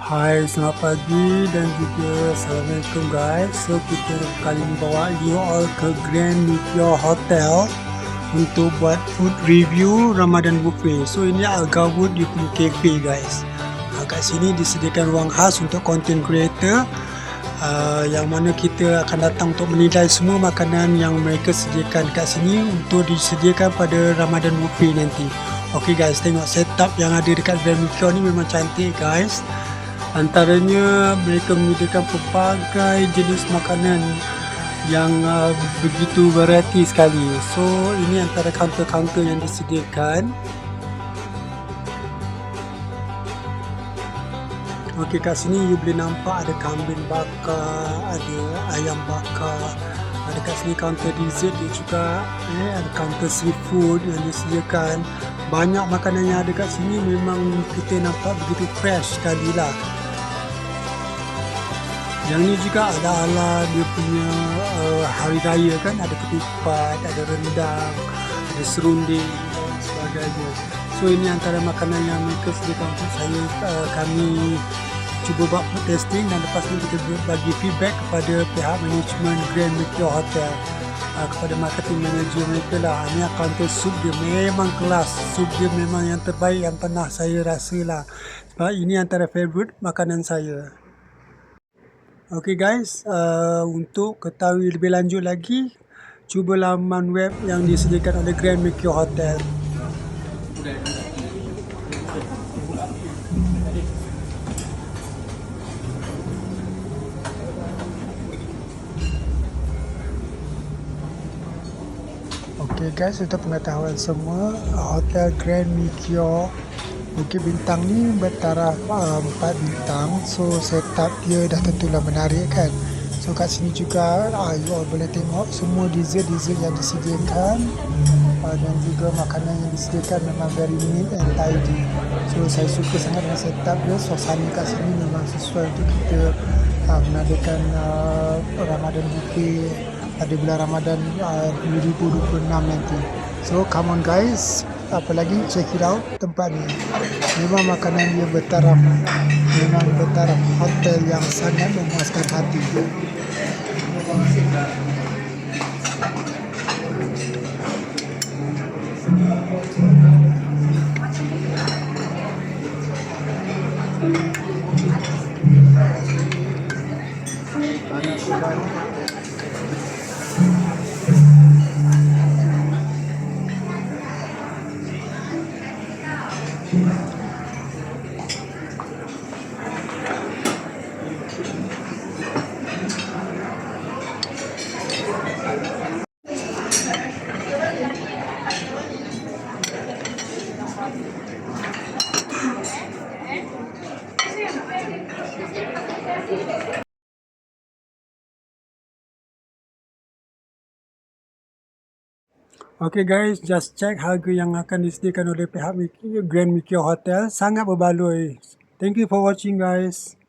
Hai, selamat pagi dan juga Assalamualaikum guys. So kita kali ni bawa you all ke Grand Meteor Hotel untuk buat food review Ramadan buffet. So ini Algarwood dia punya cafe guys. Kat sini disediakan ruang khas untuk content creator, yang mana kita akan datang untuk menilai semua makanan yang mereka sediakan kat sini untuk disediakan pada Ramadan buffet nanti. Okay guys, tengok setup yang ada dekat Grand Meteor ni memang cantik guys. Antaranya mereka menyediakan pelbagai jenis makanan yang begitu variety sekali. So ini antara kaunter-kaunter yang disediakan. Okey, kat sini you boleh nampak ada kambing bakar, ada ayam bakar. Ada kat sini kaunter dessert dia juga, ada kaunter seafood yang disediakan. Banyak makanan yang ada kat sini memang kita nampak begitu fresh sekali lah. Yang ni juga ada ala dia punya hari raya kan, ada ketupat, ada rendang, ada serunding dan sebagainya. So ini antara makanan yang mereka sediakan untuk saya, kami cuba buat food testing dan lepas ni kita bagi feedback kepada pihak management Grand Meteor Hotel, kepada marketing manager mereka lah. Ini kaunter sup dia memang kelas, sup dia memang yang terbaik yang pernah saya rasa lah, sebab ini antara favourite makanan saya. Okay guys, untuk ketahui lebih lanjut lagi, cuba laman web yang disediakan oleh Grand Meteor Hotel. Okay guys, untuk pengetahuan semua, Hotel Grand Meteor Bukit Bintang ni bertaraf 4 bintang. So setup dia dah tentulah menarik kan. So kat sini juga you all boleh tengok semua dessert yang disediakan, dan juga makanan yang disediakan memang very neat and tidy. So saya suka sangat dengan setup dia. Suasana kat sini memang sesuai untuk kita mengadakan Ramadan buffet pada bulan Ramadan 2026 nanti. So come on guys, apa lagi, check it out tempat ni. Memang makanan dia bertaraf, memang bertaraf hotel yang sangat memuaskan hati. Okay guys, just check harga yang akan disediakan oleh pihak Grand Meteor Hotel, sangat berbaloi. Thank you for watching guys.